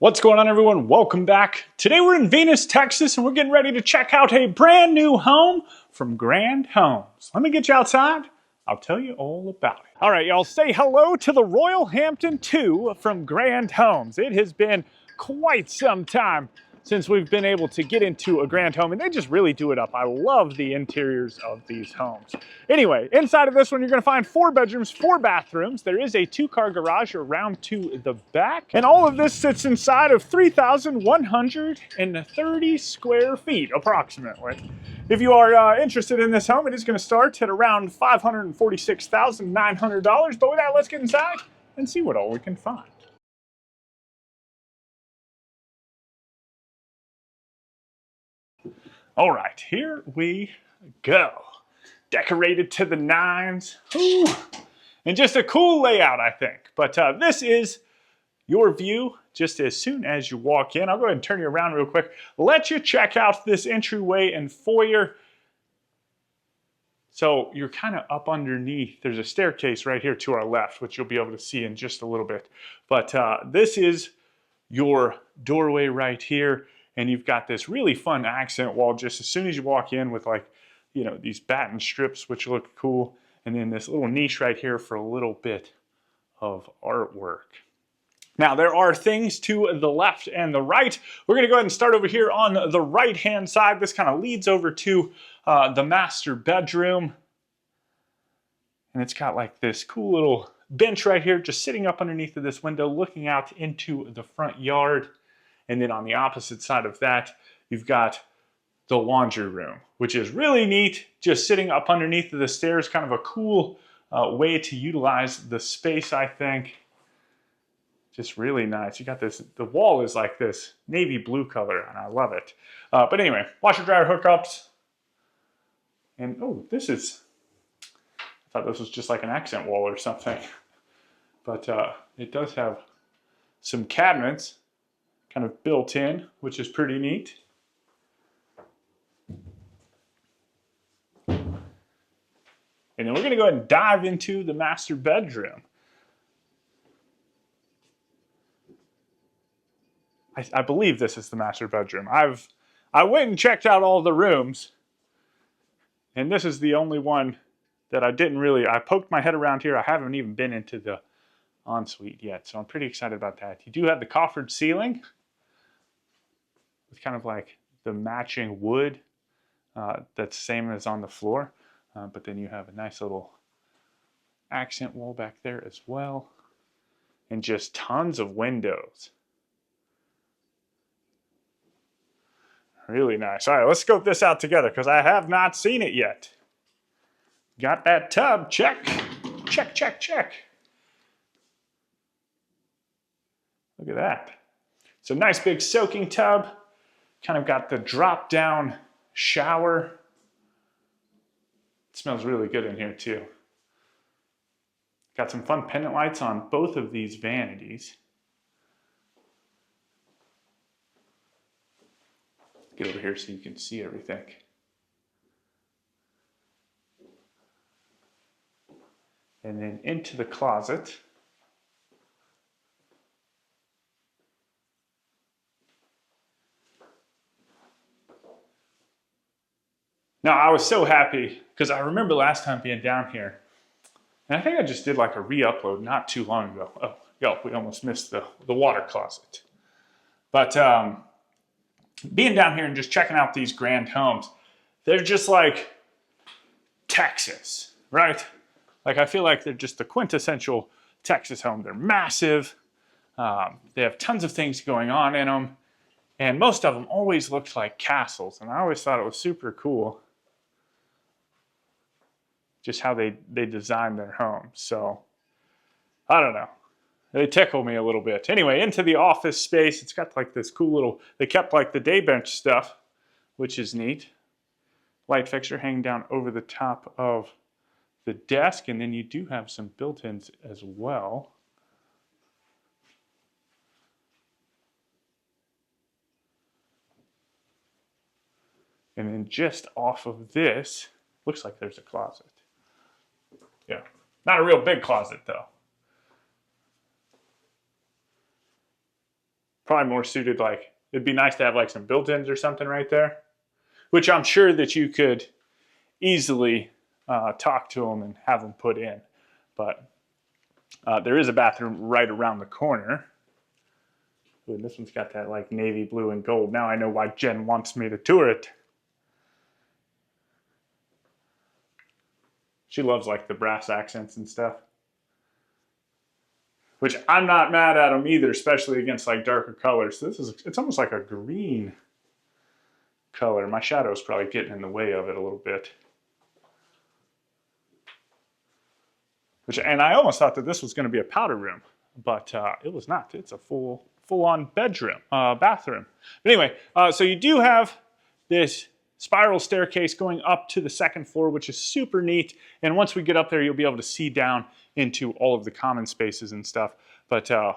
What's going on, everyone? Welcome back. Today we're in Venus, Texas, and we're getting ready to check out a brand new home from Grand Homes. Let me get you outside. I'll tell you all about it. All right, y'all, say hello to the Royal Hampton 2 from Grand Homes. It has been quite some time since we've been able to get into a Grand Home, and they just really do it up. I love the interiors of these homes. Anyway, inside of this one, you're gonna find 4 bedrooms, 4 bathrooms. There is a 2-car garage around to the back, and all of this sits inside of 3,130 square feet, approximately. If you are interested in this home, it is gonna start at around $546,900, but with that, let's get inside and see what all we can find. All right, here we go. Decorated to the nines. Ooh. And just a cool layout, I think. But this is your view just as soon as you walk in. I'll go ahead and turn you around real quick. Let you check out this entryway and foyer. So you're kind of up underneath. There's a staircase right here to our left, which you'll be able to see in just a little bit. But this is your doorway right here. And you've got this really fun accent wall just as soon as you walk in with, like, you know, these batten strips, which look cool. And then this little niche right here for a little bit of artwork. Now, there are things to the left and the right. We're going to go ahead and start over here on the right-hand side. This kind of leads over to the master bedroom. And it's got like this cool little bench right here, just sitting up underneath of this window, looking out into the front yard. And then on the opposite side of that, you've got the laundry room, which is really neat. Just sitting up underneath of the stairs, kind of a cool way to utilize the space, I think. Just really nice. You got this, the wall is like this navy blue color, and I love it. But anyway, washer dryer hookups. And oh, this is, I thought this was just like an accent wall or something. But it does have some cabinets kind of built in, which is pretty neat. And then we're going to go ahead and dive into the master bedroom. I believe this is the master bedroom. I went and checked out all the rooms, and this is the only one that I poked my head around here. I haven't even been into the ensuite yet, so I'm pretty excited about that. You do have the coffered ceiling with kind of like the matching wood that's same as on the floor. But then you have a nice little accent wall back there as well. And just tons of windows. Really nice. All right, let's scope this out together because I have not seen it yet. Got that tub. Check. Check, check, check. Look at that. So nice big soaking tub. Kind of got the drop down shower. It smells really good in here too. Got some fun pendant lights on both of these vanities. Get over here so you can see everything. And then into the closet. Now, I was so happy because I remember last time being down here, and I think I just did like a re-upload not too long ago. Oh, yo, we almost missed the water closet. But being down here and just checking out these grand homes, they're just like Texas, right? Like, I feel like they're just the quintessential Texas home. They're massive. They have tons of things going on in them. And most of them always looked like castles. And I always thought it was super cool just how they designed their homes. So, I don't know. They tickle me a little bit. Anyway, into the office space. It's got like this cool little, they kept like the day bench stuff, which is neat. Light fixture hanging down over the top of the desk. And then you do have some built-ins as well. And then just off of this, looks like there's a closet. Yeah, not a real big closet though. probably more suited, like, it'd be nice to have like some built-ins or something right there, which I'm sure that you could easily talk to them and have them put in. But there is a bathroom right around the corner. Ooh, this one's got that like navy blue and gold. Now I know why Jen wants me to tour it. She loves like the brass accents and stuff. Which I'm not mad at them either, especially against like darker colors. It's almost like a green color. My shadow's probably getting in the way of it a little bit. And I almost thought that this was going to be a powder room, but it was not. It's a full-on bedroom, bathroom. But anyway, so you do have this spiral staircase going up to the second floor, which is super neat. And once we get up there, you'll be able to see down into all of the common spaces and stuff. But we'll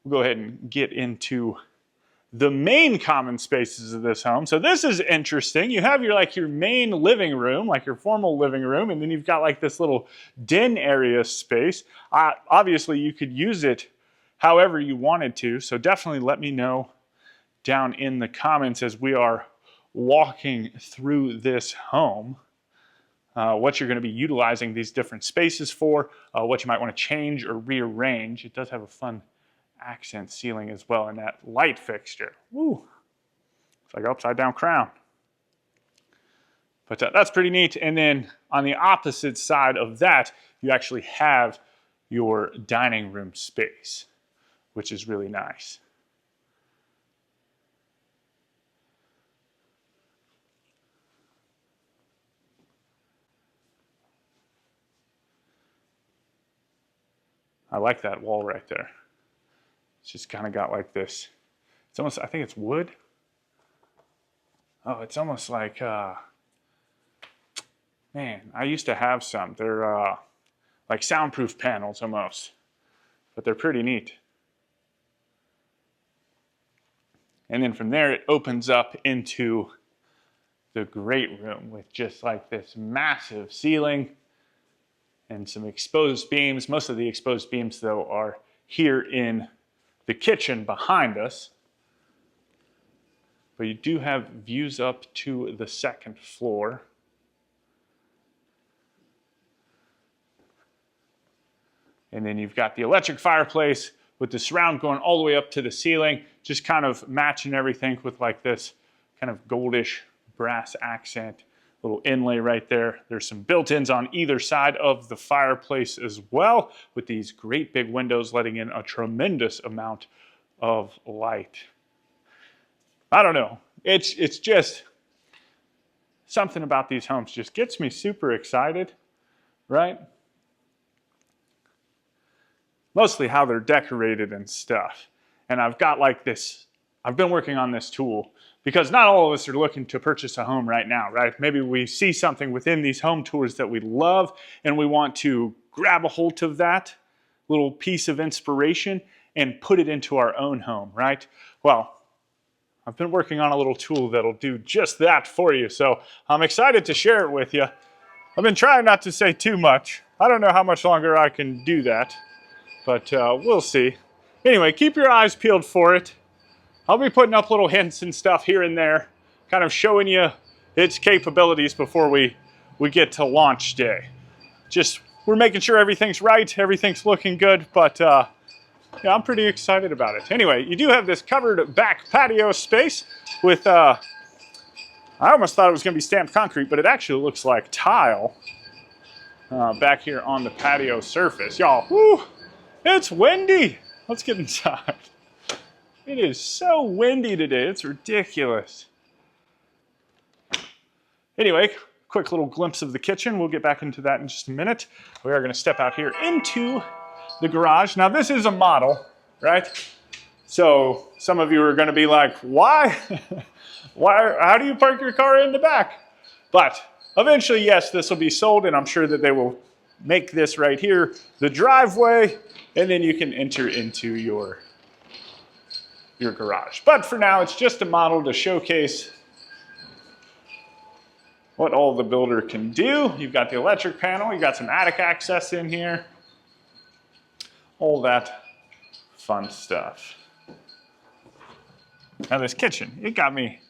go ahead and get into the main common spaces of this home. So this is interesting. You have your main living room, like your formal living room, and then you've got like this little den area space. Obviously, you could use it however you wanted to. So definitely let me know down in the comments as we are walking through this home, what you're going to be utilizing these different spaces for, what you might want to change or rearrange. It does have a fun accent ceiling as well, and that light fixture. Woo! It's like an upside down crown. But that's pretty neat. And then on the opposite side of that, you actually have your dining room space, which is really nice. I like that wall right there. It's just kind of got like this. It's almost, I think it's wood. Oh, it's almost like, man, I used to have some. They're like soundproof panels almost, but they're pretty neat. And then from there, it opens up into the great room with just like this massive ceiling and some exposed beams. Most of the exposed beams, though, are here in the kitchen behind us. But you do have views up to the second floor. And then you've got the electric fireplace with the surround going all the way up to the ceiling, just kind of matching everything with like this kind of goldish brass accent. Little inlay right there. There's some built-ins on either side of the fireplace as well, with these great big windows letting in a tremendous amount of light. I don't know. It's just something about these homes just gets me super excited, right? Mostly how they're decorated and stuff. And I've got like this, I've been working on this tool because not all of us are looking to purchase a home right now, right? Maybe we see something within these home tours that we love and we want to grab a hold of that little piece of inspiration and put it into our own home, right? Well, I've been working on a little tool that'll do just that for you, so I'm excited to share it with you. I've been trying not to say too much. I don't know how much longer I can do that, but we'll see. Anyway, keep your eyes peeled for it. I'll be putting up little hints and stuff here and there, kind of showing you its capabilities before we get to launch day. Just, we're making sure everything's right, everything's looking good, but yeah, I'm pretty excited about it. Anyway, you do have this covered back patio space with, I almost thought it was going to be stamped concrete, but it actually looks like tile back here on the patio surface. Y'all, whoo, it's windy. Let's get inside. It is so windy today, it's ridiculous. Anyway, quick little glimpse of the kitchen. We'll get back into that in just a minute. We are going to step out here into the garage. Now this is a model, right? So some of you are going to be like, why? How do you park your car in the back? But eventually, yes, this will be sold, and I'm sure that they will make this right here the driveway, and then you can enter into your garage. But for now, it's just a model to showcase what all the builder can do. You've got the electric panel, you've got some attic access in here, all that fun stuff. Now this kitchen, it got me.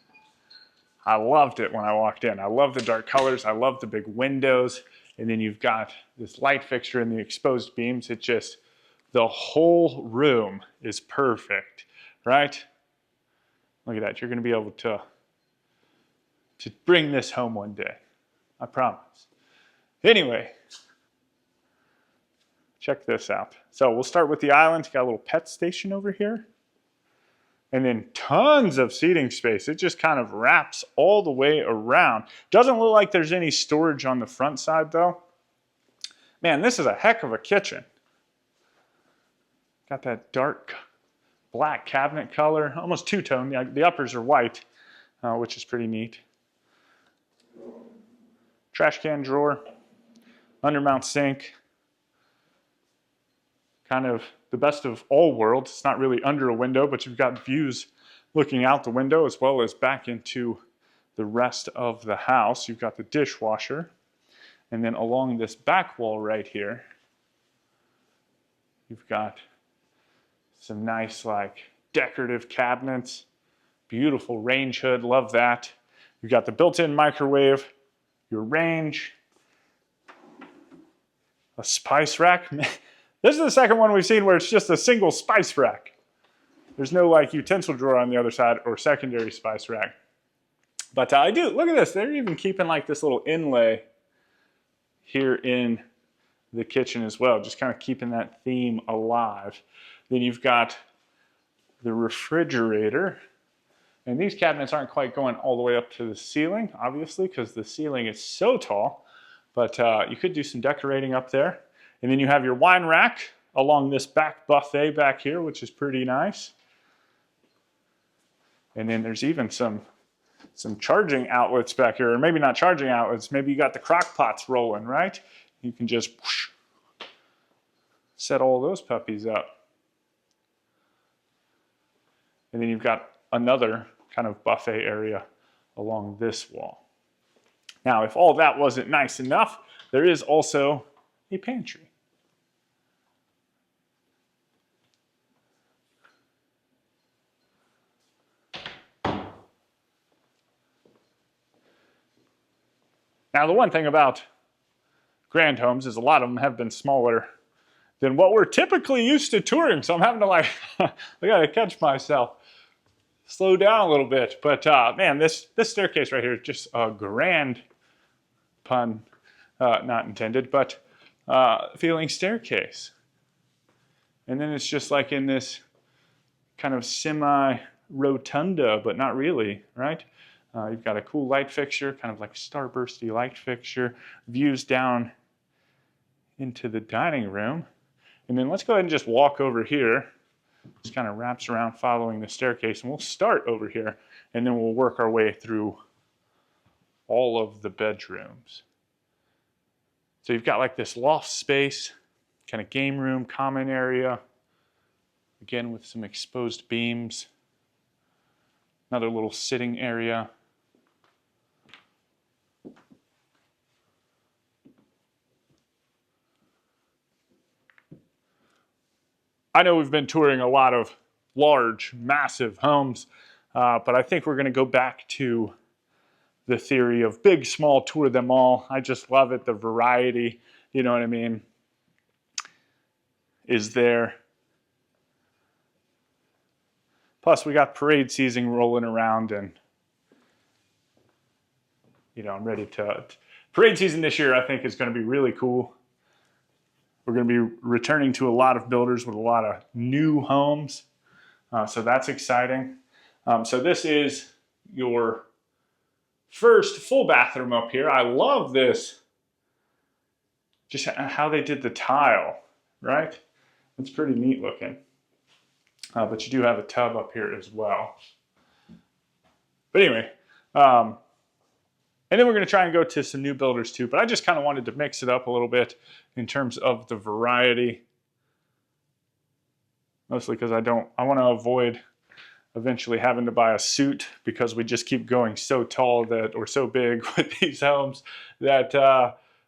I loved it when I walked in. I love the dark colors. I love the big windows. And then you've got this light fixture and the exposed beams. It just, the whole room is perfect, right? Look at that. You're going to be able to bring this home one day. I promise. Anyway, check this out. So we'll start with the island. Got a little pet station over here. And then tons of seating space. It just kind of wraps all the way around. Doesn't look like there's any storage on the front side though. Man, this is a heck of a kitchen. Got that dark black cabinet color, almost two-tone. The uppers are white, which is pretty neat. Trash can drawer, undermount sink. Kind of the best of all worlds. It's not really under a window, but you've got views looking out the window as well as back into the rest of the house. You've got the dishwasher. And then along this back wall right here, you've got some nice like decorative cabinets. Beautiful range hood, love that. You've got the built-in microwave, your range, a spice rack. This is the second one we've seen where it's just a single spice rack. There's no like utensil drawer on the other side or secondary spice rack. But I do, look at this. They're even keeping like this little inlay here in the kitchen as well. Just kind of keeping that theme alive. Then you've got the refrigerator. And these cabinets aren't quite going all the way up to the ceiling, obviously, because the ceiling is so tall. But you could do some decorating up there. And then you have your wine rack along this back buffet back here, which is pretty nice. And then there's even some charging outlets back here, or maybe not charging outlets. Maybe you got the crock pots rolling, right? You can just whoosh, set all those puppies up. And then you've got another kind of buffet area along this wall. Now, if all that wasn't nice enough, there is also a pantry. Now, the one thing about grand homes is a lot of them have been smaller than what we're typically used to touring. So I'm having to like, I gotta catch myself, slow down a little bit. But man, this staircase right here is just a grand, pun not intended, but feeling staircase. And then it's just like in this kind of semi-rotunda, but not really, right? You've got a cool light fixture, kind of like a starbursty light fixture, views down into the dining room. And then let's go ahead and just walk over here. Just kind of wraps around following the staircase, and we'll start over here, and then we'll work our way through all of the bedrooms. So you've got like this loft space, kind of game room, common area, again with some exposed beams. Another little sitting area. I know we've been touring a lot of large, massive homes, but I think we're going to go back to the theory of big, small, tour them all. I just love it. The variety, you know what I mean, is there. Plus, we got parade season rolling around, and you know, I'm ready to. Parade season this year, I think, is going to be really cool. We're going to be returning to a lot of builders with a lot of new homes. So that's exciting. So this is your first full bathroom up here. I love this. Just how they did the tile, right? It's pretty neat looking. But you do have a tub up here as well. But anyway, and then we're going to try and go to some new builders too, but I just kind of wanted to mix it up a little bit in terms of the variety. Mostly because I want to avoid eventually having to buy a suit because we just keep going so tall that, or so big with these homes that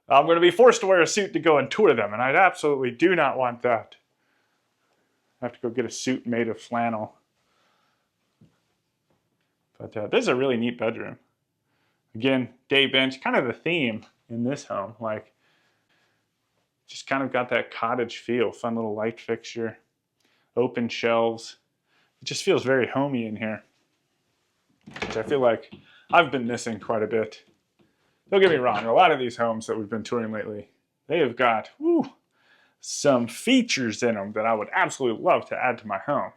I'm going to be forced to wear a suit to go and tour them, and I absolutely do not want that. I have to go get a suit made of flannel. But this is a really neat bedroom. Again, day bench, kind of the theme in this home. Like, just kind of got that cottage feel. Fun little light fixture, open shelves. It just feels very homey in here, which I feel like I've been missing quite a bit. Don't get me wrong, a lot of these homes that we've been touring lately, they have got some features in them that I would absolutely love to add to my home.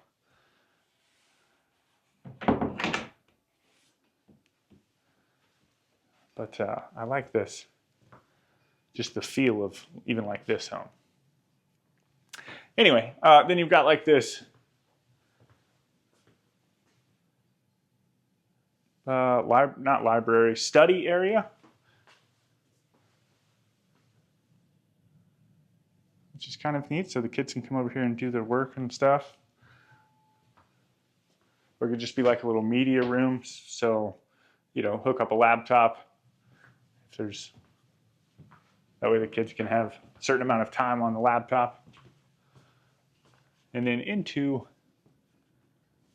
But I like this, just the feel of even like this home. Anyway, then you've got like this not library, study area, which is kind of neat. So the kids can come over here and do their work and stuff. Or it could just be like a little media room. So, you know, hook up a laptop. If there's, that way the kids can have a certain amount of time on the laptop. And then into,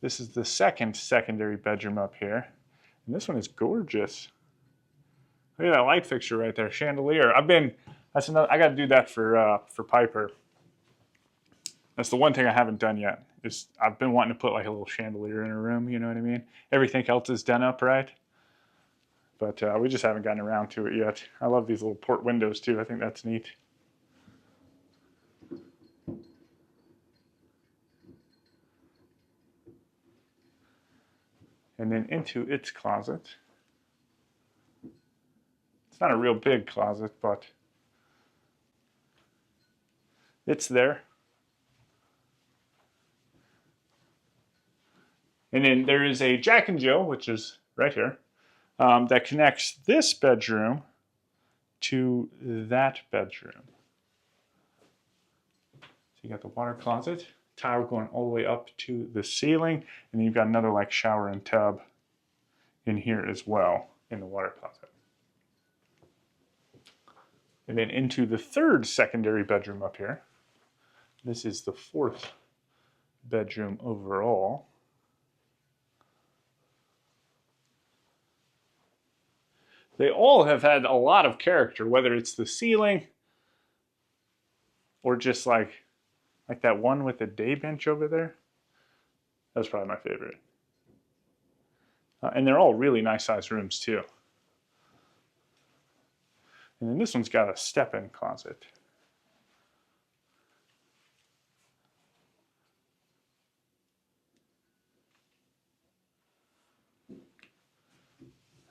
this is the second secondary bedroom up here. And this one is gorgeous. Look at that light fixture right there, chandelier. I got to do that for Piper. That's the one thing I haven't done yet. Is I've been wanting to put like a little chandelier in her room. You know what I mean? Everything else is done up right, but we just haven't gotten around to it yet. I love these little port windows too. I think that's neat. And then into its closet. It's not a real big closet, but it's there. And then there is a Jack and Jill, which is right here, that connects this bedroom to that bedroom. So you got the water closet, tile going all the way up to the ceiling, and then you've got another like shower and tub in here as well in the water closet. And then into the third secondary bedroom up here. This is the fourth bedroom overall. They all have had a lot of character, whether it's the ceiling or just like that one with the day bench over there. That's probably my favorite. And they're all really nice sized rooms too. And then this one's got a step-in closet.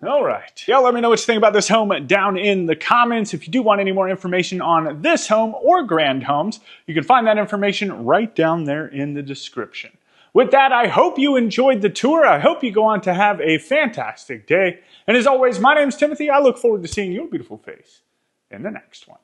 All right. Yeah, let me know what you think about this home down in the comments. If you do want any more information on this home or Grand Homes, you can find that information right down there in the description. With that, I hope you enjoyed the tour. I hope you go on to have a fantastic day. And as always, my name's Timothy. I look forward to seeing your beautiful face in the next one.